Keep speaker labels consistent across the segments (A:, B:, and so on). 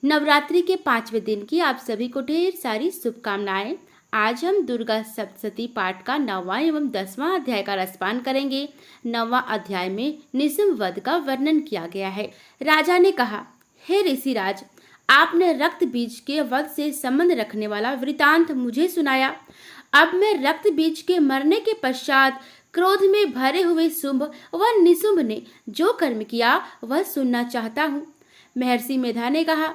A: नवरात्रि के 5वें दिन की आप सभी को ढेर सारी शुभकामनाएं। आज हम दुर्गा सप्तशती पाठ का 9वां एवं 10वां अध्याय का रसपान करेंगे। 9वां अध्याय में निशुम्भ वध का वर्णन किया गया है। राजा ने कहा, हे ऋषिराज, आपने रक्त बीज के वध से संबंध रखने वाला वृतांत मुझे सुनाया। अब मैं रक्त बीज के मरने के पश्चात क्रोध में भरे हुए शुंभ व निशुम्भ ने जो कर्म किया वह सुनना चाहता हूँ। महर्षि मेधा ने कहा,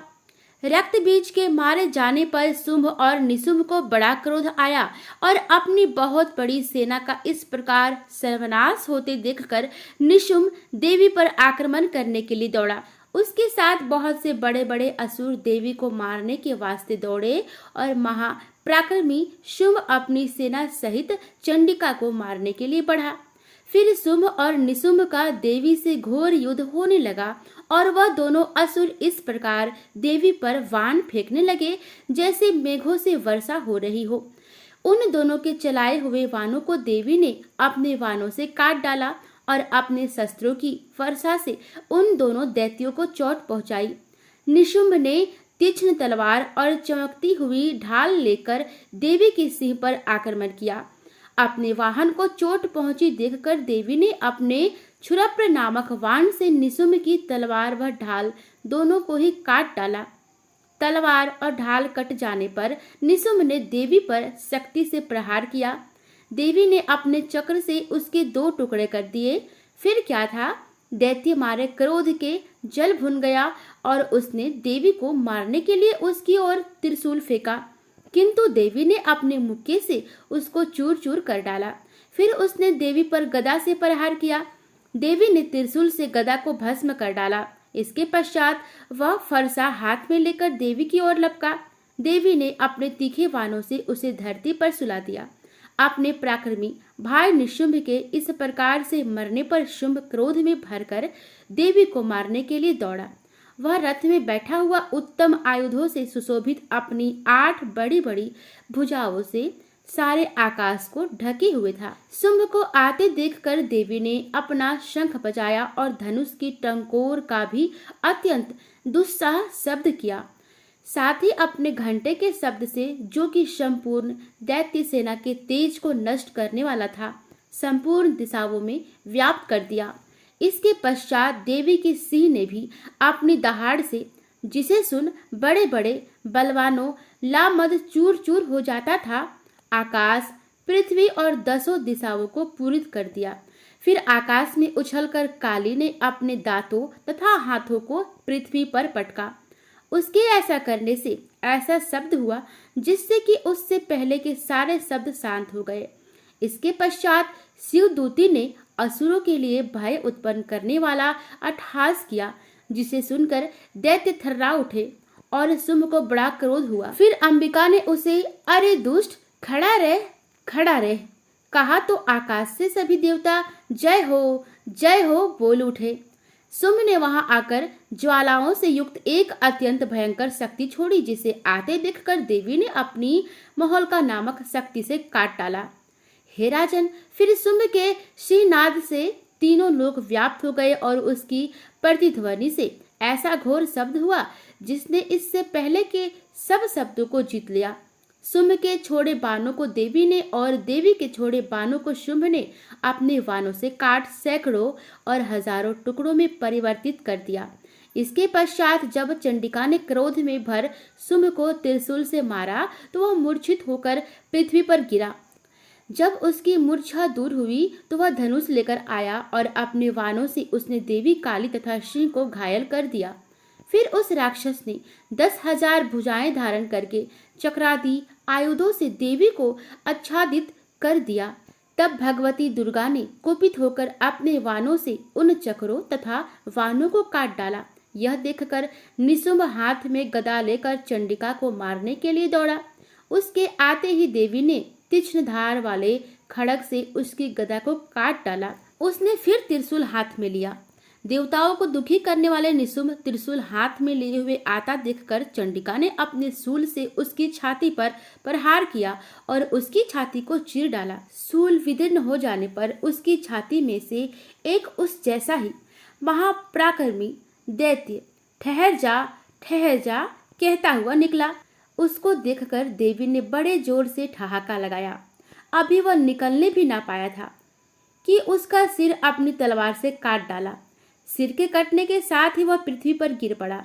A: रक्त बीज के मारे जाने पर शुंभ और निशुम्भ को बड़ा क्रोध आया और अपनी बहुत बड़ी सेना का इस प्रकार सर्वनाश होते देखकर निशुम्भ देवी पर आक्रमण करने के लिए दौड़ा। उसके साथ बहुत से बड़े बड़े असुर देवी को मारने के वास्ते दौड़े और महापराक्रमी शुंभ अपनी सेना सहित चंडिका को मारने के लिए बढ़ा। फिर शुंभ और निशुम्भ का देवी से घोर युद्ध होने लगा और वह दोनों असुर इस प्रकार देवी पर वाण फेंकने लगे जैसे मेघों से वर्षा हो रही हो। उन दोनों के चलाए हुए वाणों को देवी ने अपने वाणों से काट डाला और अपने शस्त्रों की वर्षा से उन दोनों दैत्यों को चोट पहुंचाई। निशुम्भ ने तीक्ष्ण तलवार और चमकती हुई ढाल लेकर देवी के सिंह पर आक्रमण किया। अपने वाहन को चोट पहुंची देखकर देवी ने अपने क्षुरप्र नामक वाण से निशुम्भ की तलवार व ढाल दोनों को ही काट डाला। तलवार और ढाल कट जाने पर निशुम्भ ने देवी पर शक्ति से प्रहार किया। देवी ने अपने चक्र से उसके 2 टुकड़े कर दिए। फिर क्या था, दैत्य मारे क्रोध के जल भुन गया और उसने देवी को मारने के लिए उसकी ओर त्रिशूल फेंका, किंतु देवी ने अपने मुक्के से उसको चूर चूर कर डाला। फिर उसने देवी पर गदा से प्रहार किया। देवी ने त्रिशूल से गदा को भस्म कर डाला। इसके पश्चात वह फरसा हाथ में लेकर देवी की ओर लपका। देवी ने अपने तीखे बाणों से उसे धरती पर सुला दिया। अपने पराक्रमी भाई निशुम्भ के इस प्रकार से मरने पर शुंभ क्रोध में भरकर देवी को मारने के लिए दौड़ा। वह रथ में बैठा हुआ उत्तम आयुधों से सुशोभित अपनी 8 बड़ी बड़ी भुजाओं से सारे आकाश को ढके हुए था। शुंभ को आते देखकर देवी ने अपना शंख बजाया और धनुष की टंकोर का भी अत्यंत दुस्साह शब्द किया। साथ ही अपने घंटे के शब्द से, जो कि संपूर्ण दैत्य सेना के तेज को नष्ट करने वाला था, संपूर्ण दिशाओं में व्याप्त कर दिया। इसके पश्चात देवी के सिंह ने भी अपनी दहाड़ से, जिसे सुन बड़े बड़े बलवानों लामद चूर चूर हो जाता था, आकाश, पृथ्वी और 10 दिशाओं को पूरित कर दिया। फिर आकाश में उछलकर काली ने अपने दांतों तथा हाथों को पृथ्वी पर पटका। उसके ऐसा करने से ऐसा शब्द हुआ जिससे कि उससे पहले के सारे शब्द शांत हो गए। इसके पश्चात शिवदूती ने असुरों के लिए भय उत्पन्न करने वाला अट्टहास किया, जिसे सुनकर दैत्य थर्रा उठे और शुंभ को बड़ा क्रोध हुआ। फिर अंबिका ने उसे, अरे दुष्ट, खड़ा रह कहा तो आकाश से सभी देवता जय हो बोल उठे। शुंभ ने वहां आकर ज्वालाओं से युक्त एक अत्यंत भयंकर शक्ति छोड़ी, जिसे आते देखकर देवी ने अपनी महोल्का नामक शक्ति से काट डाला। हे राजन, फिर शुंभ के श्रीनाद से तीनों लोक व्याप्त हो गए और उसकी प्रतिध्वनि से ऐसा घोर शब्द हुआ जिसने इससे पहले के सब शब्दों को जीत लिया। शुंभ के छोड़े बाणों को देवी ने और देवी के छोड़े बाणों को शुंभ ने अपने बाणों से काट सैकड़ों और हजारों टुकड़ों में परिवर्तित कर दिया। इसके पश्चात जब चंडिका ने क्रोध में भर शुंभ को त्रिशूल से मारा तो वह मूर्छित होकर पृथ्वी पर गिरा। जब उसकी मूर्छा दूर हुई तो वह धनुष लेकर आया और अपने बाणों से उसने देवी काली तथा सिंह को घायल कर दिया। फिर उस राक्षस ने 10,000 भुजाएं धारण करके चक्रादि आयुधों से देवी को आच्छादित कर दिया। तब भगवती दुर्गा ने कुपित होकर अपने बाणों से उन चक्रों तथा बाणों को काट डाला। यह देखकर निशुम्भ हाथ में गदा लेकर चंडिका को मारने के लिए दौड़ा। उसके आते ही देवी ने तीक्ष्ण धार वाले खड़ग से उसकी गदा को काट डाला। उसने फिर त्रिशूल हाथ में लिया। देवताओं को दुखी करने वाले निशुम्भ त्रिशूल हाथ में लिए हुए आता देखकर चंडिका ने अपने शूल से उसकी छाती पर प्रहार किया और उसकी छाती को चीर डाला। शूल विदीर्ण हो जाने पर उसकी छाती में से एक उस जैसा ही महापराक्रमी दैत्य ठहर जा कहता हुआ निकला। उसको देखकर देवी ने बड़े जोर से ठहाका लगाया। अभी वह निकलने भी ना पाया था कि उसका सिर अपनी तलवार से काट डाला। सिर के कटने के साथ ही वह पृथ्वी पर गिर पड़ा।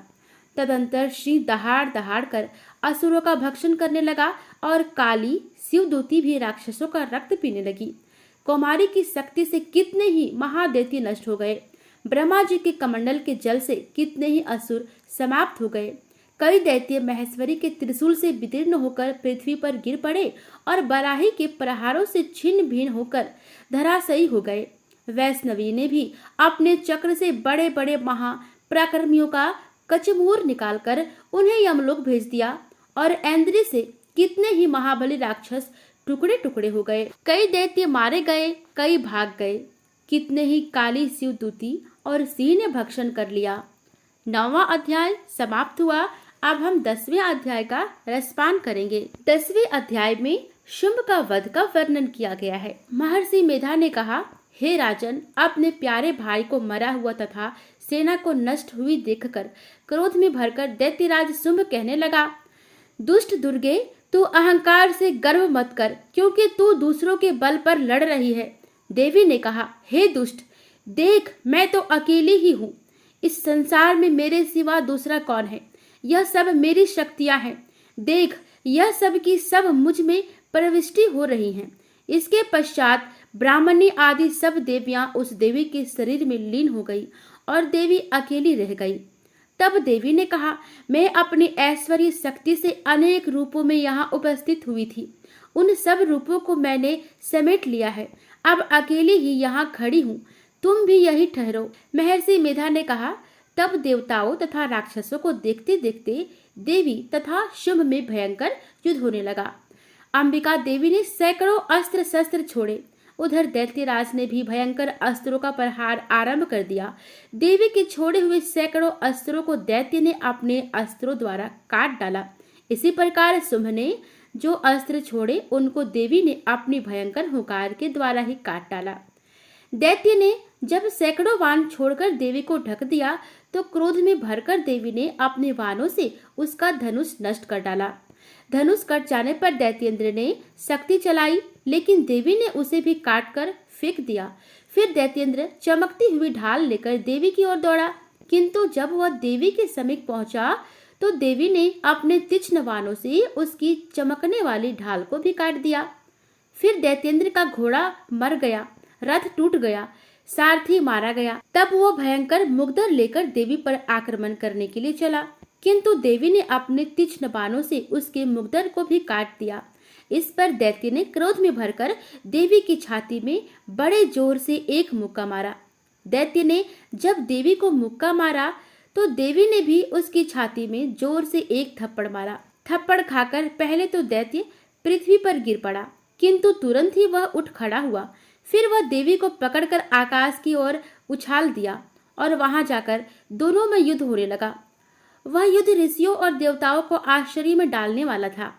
A: तदंतर सिंह दहाड़ दहाड़ कर असुरों का भक्षण करने लगा और काली शिवदूती भी राक्षसों का रक्त पीने लगी। कौमारी की शक्ति से कितने ही महादैत्य नष्ट हो गए। ब्रह्मा जी के कमंडल के जल से कितने ही असुर समाप्त हो गए। कई दैत्य महेश्वरी के त्रिशूल से विदीर्ण होकर पृथ्वी पर गिर पड़े और बराही के प्रहारों से छिन्न भिन्न होकर धराशायी हो गए। वैष्णवी ने भी अपने चक्र से बड़े बड़े महापराक्रमियों का कचमूर निकालकर उन्हें यमलोक भेज दिया और इंद्र से कितने ही महाबली राक्षस टुकड़े टुकड़े हो गए। कई दैत्य मारे गए, कई भाग गए। कितने ही काली शिवदूती और सिंह ने भक्षण कर लिया। 9वां अध्याय समाप्त हुआ। अब हम 10वें अध्याय का रसपान करेंगे। 10वें अध्याय में शुंभ का वध का वर्णन किया गया है। महर्षि मेधा ने कहा, हे राजन, अपने प्यारे भाई को मरा हुआ तथा सेना को नष्ट हुई देखकर क्रोध में भरकर दैत्यराज शुंभ कहने लगा, दुष्ट दुर्गे, तू अहंकार से गर्व मत कर, क्योंकि तू दूसरों के बल पर लड़ रही है। देवी ने कहा, हे दुष्ट, देख, मैं तो अकेली ही हूँ। इस संसार में मेरे सिवा दूसरा कौन है? यह सब मेरी शक्तियां हैं। देख, यह सब की सब मुझ में प्रविष्टि हो रही हैं। इसके पश्चात ब्राह्मणी आदि सब देवियां उस देवी के शरीर में लीन हो गई और देवी अकेली रह गई। तब देवी ने कहा, मैं अपनी ऐश्वर्य शक्ति से अनेक रूपों में यहाँ उपस्थित हुई थी। उन सब रूपों को मैंने समेट लिया है। अब अकेली ही यहाँ खड़ी हूँ, तुम भी यही ठहरो। महर्षि मेधा ने कहा। तब देवताओं तथा राक्षसों को देखते देखते देवी तथा शुंभ में भयंकर युद्ध होने लगा। अंबिका देवी ने सैकड़ों अस्त्र शस्त्र छोड़े। उधर दैत्यराज ने भी भयंकर अस्त्रों का प्रहार आरंभ कर दिया। देवी के छोड़े हुए सैकड़ों अस्त्रों को दैत्य ने अपने अस्त्रों द्वारा काट डाला। इसी प्रकार शुंभ ने जो अस्त्र छोड़े उनको देवी ने अपनी भयंकर हुंकार के द्वारा ही काट डाला। दैत्य ने जब सैकड़ों बाण छोड़कर देवी को ढक दिया तो क्रोध में भरकर देवी ने अपने बाणों से उसका धनुष नष्ट कर डाला। धनुष कट जाने पर दैत्येंद्र ने शक्ति चलाई, लेकिन देवी ने उसे भी काटकर फेंक दिया। फिर दैत्येंद्र चमकती हुई ढाल लेकर देवी की ओर दौड़ा, किंतु जब वह देवी के समीप पहुंचा तो देवी ने अपने तीक्ष्ण बाणों से उसकी चमकने वाली ढाल को भी काट दिया। फिर दैत्येंद्र का घोड़ा मर गया, रथ टूट गया, सारथी मारा गया। तब वो भयंकर मुग्धर लेकर देवी पर आक्रमण करने के लिए चला, किंतु देवी ने अपने तीक्ष्ण बाणों से उसके मुग्धर को भी काट दिया। इस पर दैत्य ने क्रोध में भरकर देवी की छाती में बड़े जोर से एक मुक्का मारा। दैत्य ने जब देवी को मुक्का मारा तो देवी ने भी उसकी छाती में जोर से एक थप्पड़ मारा। थप्पड़ खाकर पहले तो दैत्य पृथ्वी पर गिर पड़ा, किंतु तुरंत ही वह उठ खड़ा हुआ। फिर वह देवी को पकड़कर आकाश की ओर उछाल दिया और वहां जाकर दोनों में युद्ध होने लगा। वह युद्ध ऋषियों और देवताओं को आश्चर्य में डालने वाला था।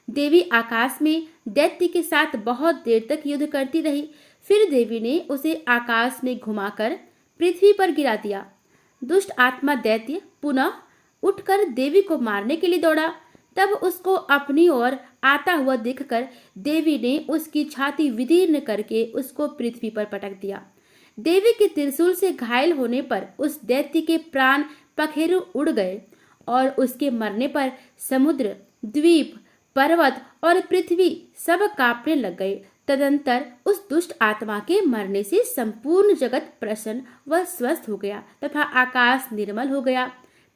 A: देवी आकाश में दैत्य के साथ बहुत देर तक युद्ध करती रही। फिर देवी ने उसे आकाश में घुमाकर पृथ्वी पर गिरा दिया। दुष्ट आत्मा दैत्य पुनः उठकर देवी को मारने के लिए दौड़ा। तब उसको अपनी ओर आता हुआ देखकर देवी ने उसकी छाती विदीर्ण करके उसको पृथ्वी पर पटक दिया। देवी के त्रिशूल से घायल होने पर उस दैत्य के प्राण पखेरु उड़ गए और उसके मरने पर समुद्र, द्वीप, पर्वत और पृथ्वी सब कांपने लग गए। तदंतर उस दुष्ट आत्मा के मरने से संपूर्ण जगत प्रसन्न व स्वस्थ हो गया तथा आकाश निर्मल हो गया।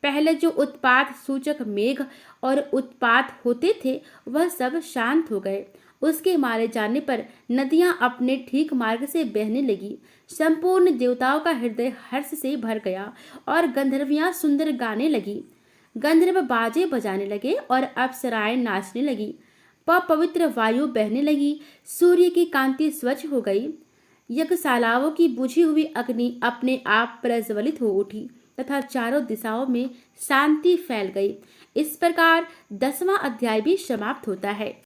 A: पहले जो उत्पात सूचक मेघ और उत्पात होते थे वह सब शांत हो गए। उसके मारे जाने पर नदियां अपने ठीक मार्ग से बहने लगी। संपूर्ण देवताओं का हृदय हर्ष से भर गया और गंधर्वियां सुंदर गाने लगी। गंधर्व बाजे बजाने लगे और अप्सराएं नाचने लगी। पवित्र वायु बहने लगी। सूर्य की कांति स्वच्छ हो गई। यज्ञशालाओं की बुझी हुई अग्नि अपने आप प्रज्वलित हो उठी तथा चारों दिशाओं में शांति फैल गई। इस प्रकार 10वां अध्याय भी समाप्त होता है।